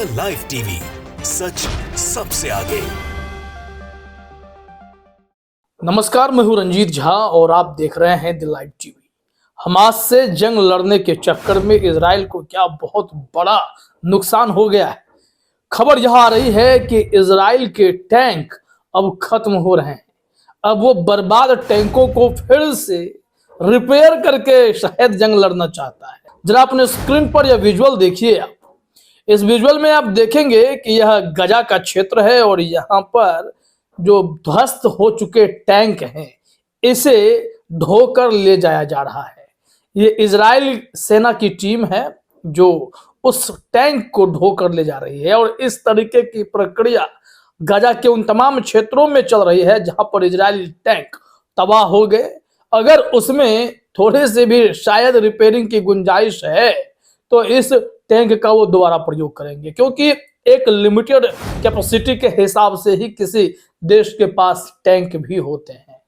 The live TV, सच सबसे आगे। नमस्कार, मैं हूं रंजीत झा और आप देख रहे हैं द लाइव टीवी। हमास से जंग लड़ने के चक्कर में इजराइल को क्या बहुत बड़ा नुकसान हो गया है। खबर यह आ रही है कि इजराइल के टैंक अब खत्म हो रहे हैं। अब वो बर्बाद टैंकों को फिर से रिपेयर करके शायद जंग लड़ना चाहता है। जरा अपने स्क्रीन पर यह विजुअल देखिए। आप इस विजुअल में आप देखेंगे कि यह गजा का क्षेत्र है और यहाँ पर जो ध्वस्त हो चुके टैंक हैं इसे ढोकर ले जाया जा रहा है। ये इजराइल सेना की टीम है जो उस टैंक को ढोकर ले जा रही है और इस तरीके की प्रक्रिया गजा के उन तमाम क्षेत्रों में चल रही है जहां पर इजरायली टैंक तबाह हो गए। अगर उसमें थोड़े से भी शायद रिपेयरिंग की गुंजाइश है तो इस टैंक का वो दोबारा प्रयोग करेंगे, क्योंकि एक लिमिटेड कैपेसिटी के हिसाब से ही किसी देश के पास टैंक भी होते हैं।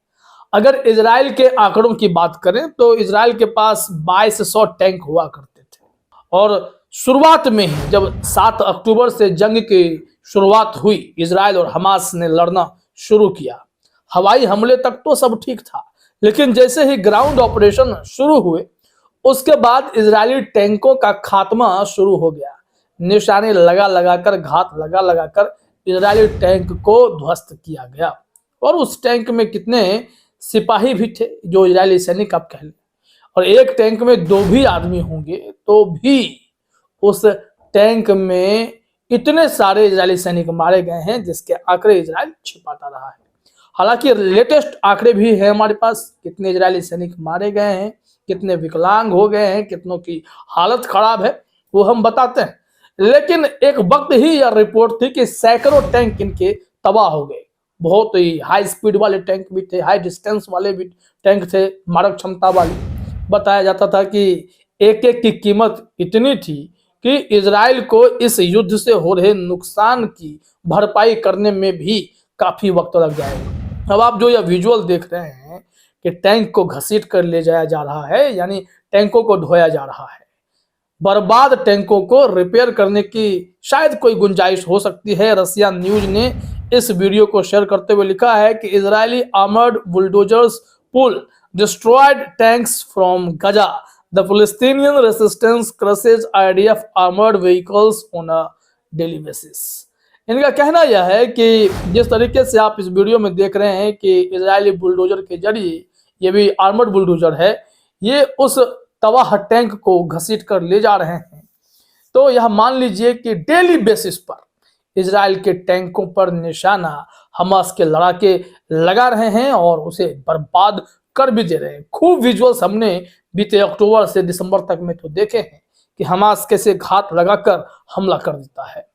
अगर इजराइल के आंकड़ों की बात करें तो इजराइल के पास 2200 टैंक हुआ करते थे और शुरुआत में ही जब 7 अक्टूबर से जंग की शुरुआत हुई, इजराइल और हमास ने लड़ना शुरू किया। हवाई हमले तक तो सब ठीक था, लेकिन जैसे ही ग्राउंड ऑपरेशन शुरू हुए उसके बाद इजरायली टैंकों का खात्मा शुरू हो गया। निशाने लगा लगाकर, घात लगा लगाकर इजरायली टैंक को ध्वस्त किया गया। और उस टैंक में कितने सिपाही भी थे जो इजरायली सैनिक आप कह लें, और एक टैंक में 2 भी आदमी होंगे तो भी उस टैंक में इतने सारे इजरायली सैनिक मारे गए हैं जिसके आंकड़े इजराइल छिपाता रहा है। हालांकि लेटेस्ट आंकड़े भी है हमारे पास, कितने इजरायली सैनिक मारे गए हैं, कितने विकलांग हो गए हैं, कितनों की हालत खराब है, वो हम बताते हैं। लेकिन एक वक्त ही यह रिपोर्ट थी कि सैकड़ों टैंक इनके तबाह हो गए। बहुत ही हाई स्पीड वाले टैंक भी थे, हाई डिस्टेंस वाले भी टैंक थे, मारक क्षमता वाले। बताया जाता था कि एक एक की कीमत इतनी थी कि इजराइल को इस युद्ध से हो रहे नुकसान की भरपाई करने में भी काफी वक्त लग जाएगा। अब आप जो यह विजुअल देख रहे हैं कि टैंक को घसीट कर ले जाया जा रहा है, यानी टैंकों को ढोया जा रहा है। बर्बाद टैंकों को रिपेयर करने की शायद कोई गुंजाइश हो सकती है। रसिया न्यूज ने इस वीडियो को शेयर करते हुए लिखा है कि Israeli armoured bulldozers pull destroyed tanks from Gaza, the Palestinian resistance crushes IDF armoured vehicles on a daily basis. इनका कहना यह है कि जिस तरीके से आप इस वीडियो में देख रहे हैं कि इजरायली बुलडोजर के जरिए, ये भी आर्मर्ड बुलडोजर है, ये उस तबाह टैंक को घसीट कर ले जा रहे हैं। तो यह मान लीजिए कि डेली बेसिस पर इजराइल के टैंकों पर निशाना हमास के लड़ाके लगा रहे हैं और उसे बर्बाद कर भी दे रहे हैं। खूब विजुअल्स हमने बीते अक्टूबर से दिसंबर तक में तो देखे हैं कि हमास कैसे घात लगाकर हमला कर देता है।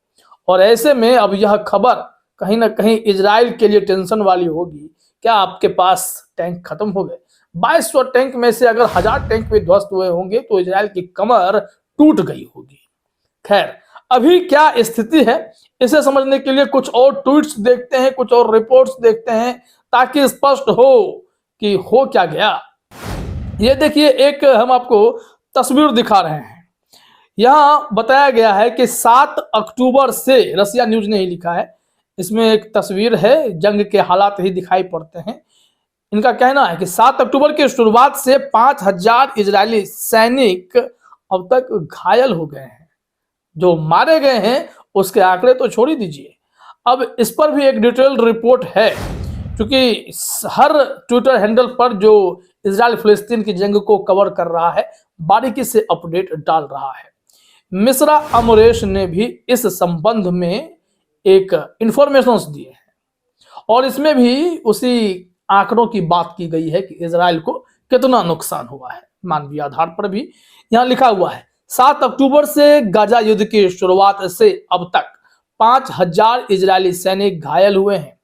और ऐसे में अब यह खबर कहीं ना कहीं इजराइल के लिए टेंशन वाली होगी। क्या आपके पास टैंक खत्म हो गए? 2200 टैंक में से अगर 1000 टैंक भी ध्वस्त हुए होंगे तो इजराइल की कमर टूट गई होगी। खैर, अभी क्या स्थिति है इसे समझने के लिए कुछ और ट्वीट्स देखते हैं, कुछ और रिपोर्ट्स देखते हैं, ताकि स्पष्ट हो कि हो क्या गया। ये देखिए, एक हम आपको तस्वीर दिखा रहे हैं। यहाँ बताया गया है कि 7 अक्टूबर से, रसिया न्यूज ने ही लिखा है, इसमें एक तस्वीर है, जंग के हालात ही दिखाई पड़ते हैं। इनका कहना है कि 7 अक्टूबर की शुरुआत से 5000 इजरायली सैनिक अब तक घायल हो गए हैं। जो मारे गए हैं उसके आंकड़े तो छोड़ ही दीजिए, अब इस पर भी एक डिटेल्ड रिपोर्ट है, क्योंकि हर ट्विटर हैंडल पर जो इजराइल फिलिस्तीन की जंग को कवर कर रहा है बारीकी से अपडेट डाल रहा है। मिश्रा अमरेश ने भी इस संबंध में एक इंफॉर्मेशन दिए हैं और इसमें भी उसी आंकड़ों की बात की गई है कि इजराइल को कितना नुकसान हुआ है। मानवीय आधार पर भी यहां लिखा हुआ है, 7 अक्टूबर से गाजा युद्ध की शुरुआत से अब तक 5000 इजरायली सैनिक घायल हुए हैं।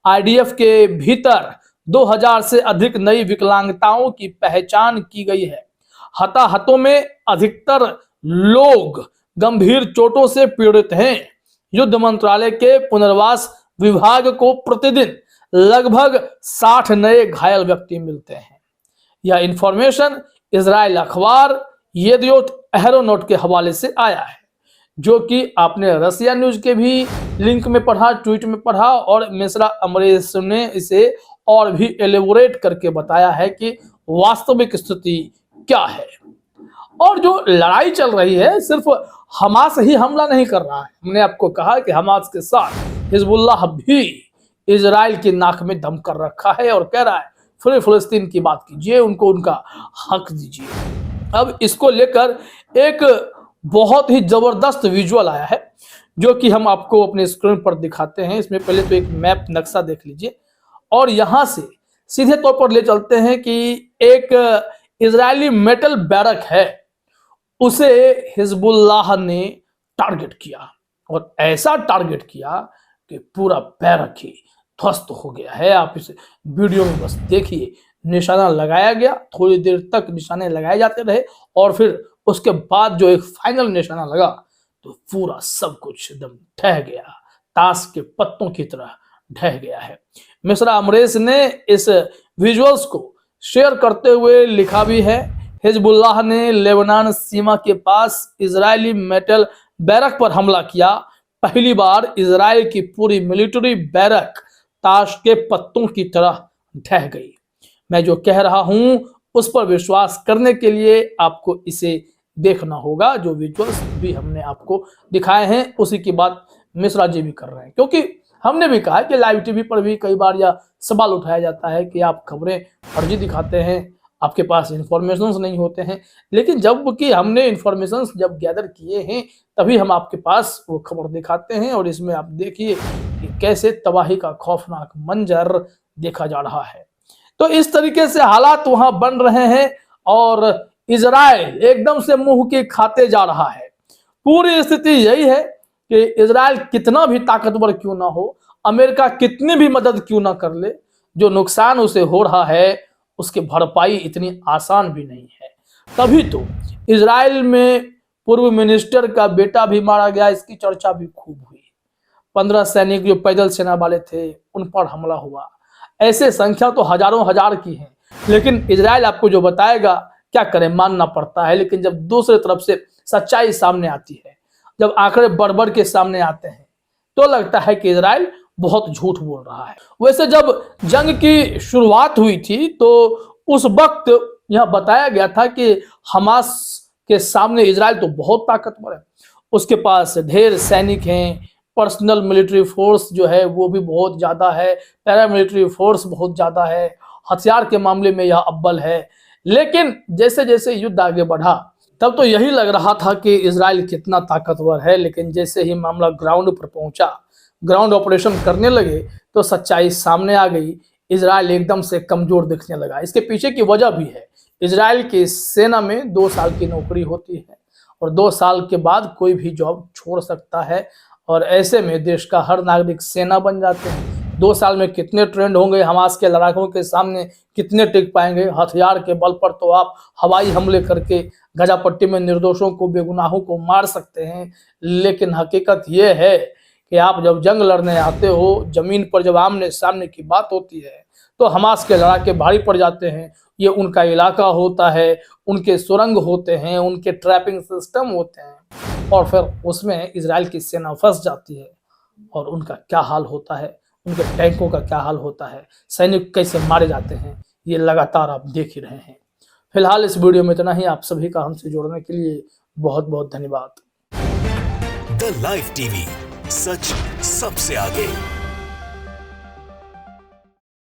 आईडीएफ के भीतर 2000 से अधिक नई विकलांगताओं की पहचान की गई है। हताहतों में अधिकतर लोग गंभीर चोटों से पीड़ित हैं। युद्ध मंत्रालय के पुनर्वास विभाग को प्रतिदिन लगभग 60 नए घायल व्यक्ति मिलते हैं। यह इंफॉर्मेशन इजराइल अखबार येदियोत एहरोनोट के हवाले से आया है। जो कि आपने रसिया न्यूज के भी लिंक में पढ़ा, ट्वीट में पढ़ा, और मिश्रा अमरेश ने इसे और भी एलेबोरेट करके बताया है कि वास्तविक स्थिति क्या है। और जो लड़ाई चल रही है सिर्फ हमास ही हमला नहीं कर रहा है। हमने आपको कहा कि हमास के साथ हिजबुल्लाह भी इजराइल की नाक में दम कर रखा है और कह रहा है फिर फिलिस्तीन की बात कीजिए, उनको उनका हक दीजिए। अब इसको लेकर एक बहुत ही जबरदस्त विजुअल आया है जो कि हम आपको अपने स्क्रीन पर दिखाते हैं। इसमें पहले तो एक मैप नक्शा देख लीजिए और यहां से सीधे तौर पर ले चलते हैं कि एक इजरायली मेटल बैरक है, उसे हिजबुल्लाह ने टारगेट किया और ऐसा टारगेट किया कि पूरा बैरक ही ध्वस्त हो गया है। आप इस वीडियो में बस देखिए, निशाना लगाया गया, थोड़ी देर तक निशाने लगाए जाते रहे और फिर उसके बाद जो एक फाइनल निशाना लगा तो पूरा सब कुछ एकदम ढह गया, ताश के पत्तों की तरह ढह गया है। मिश्रा अमरेश ने इस विजुअल्स को शेयर करते हुए लिखा भी है, हिजबुल्लाह ने लेबनान सीमा के पास इजरायली मेटल बैरक पर हमला किया। पहली बार इजराइल की पूरी मिलिट्री बैरक ताश के पत्तों की तरह ढह गई। मैं जो कह रहा हूं उस पर विश्वास करने के लिए आपको इसे देखना होगा। जो विजुअल्स भी हमने आपको दिखाए हैं उसी की बात मिश्रा जी भी कर रहे हैं, क्योंकि हमने भी कहा कि लाइव टीवी पर भी कई बार यह सवाल उठाया जाता है कि आप खबरें फर्जी दिखाते हैं, आपके पास इंफॉर्मेशन नहीं होते हैं। लेकिन जब कि हमने इंफॉर्मेशन जब गैदर किए हैं तभी हम आपके पास वो खबर दिखाते हैं। और इसमें आप देखिए कि कैसे तबाही का खौफनाक मंजर देखा जा रहा है। तो इस तरीके से हालात वहां बन रहे हैं और इजराइल एकदम से मुंह के खाते जा रहा है। पूरी स्थिति यही है कि इजराइल कितना भी ताकतवर क्यों ना हो, अमेरिका कितनी भी मदद क्यों ना कर ले, जो नुकसान उसे हो रहा है उसकी भरपाई इतनी आसान भी नहीं है। तभी तो इजराइल में पूर्व मिनिस्टर का बेटा भी मारा गया, इसकी चर्चा भी खूब हुई। 15 सैनिक जो पैदल सेना वाले थे उन पर हमला हुआ। ऐसे संख्या तो हजारों हजार की है, लेकिन इजराइल आपको जो बताएगा क्या करें, मानना पड़ता है। लेकिन जब दूसरी तरफ से सच्चाई सामने आती है, जब आंकड़े बढ़ के सामने आते हैं तो लगता है कि इजराइल बहुत झूठ बोल रहा है। वैसे जब जंग की शुरुआत हुई थी तो उस वक्त यह बताया गया था कि हमास के सामने इजराइल तो बहुत ताकतवर है, उसके पास ढेर सैनिक हैं, पर्सनल मिलिट्री फोर्स जो है वो भी बहुत ज्यादा है, पैरामिलिट्री फोर्स बहुत ज्यादा है, हथियार के मामले में यह अव्वल है। लेकिन जैसे जैसे युद्ध आगे बढ़ा तब तो यही लग रहा था कि इजराइल कितना ताकतवर है। लेकिन जैसे ही मामला ग्राउंड पर पहुंचा, ग्राउंड ऑपरेशन करने लगे तो सच्चाई सामने आ गई। इजराइल एकदम से कमजोर दिखने लगा। इसके पीछे की वजह भी है, इजराइल की सेना में 2 साल की नौकरी होती है और 2 साल के बाद कोई भी जॉब छोड़ सकता है और ऐसे में देश का हर नागरिक सेना बन जाते हैं। 2 साल में कितने ट्रेंड होंगे, हमास के लड़ाकों के सामने कितने टिक पाएंगे। हथियार के बल पर तो आप हवाई हमले करके गजापट्टी में निर्दोषों को, बेगुनाहों को मार सकते हैं। लेकिन हकीकत यह है कि आप जब जंग लड़ने आते हो, जमीन पर जब आमने सामने की बात होती है तो हमास के लड़ाके भारी पड़ जाते हैं। ये उनका इलाका होता है, उनके सुरंग होते हैं, उनके ट्रैपिंग सिस्टम होते हैं और फिर उसमें इजराइल की सेना फंस जाती है और उनका क्या हाल होता है, उनके टैंकों का क्या हाल होता है, सैनिक कैसे मारे जाते हैं, ये लगातार आप देख ही रहे हैं। फिलहाल इस वीडियो में इतना ही। आप सभी का हमसे जुड़ने के लिए बहुत बहुत धन्यवाद। द लाइव टीवी, सच सबसे आगे।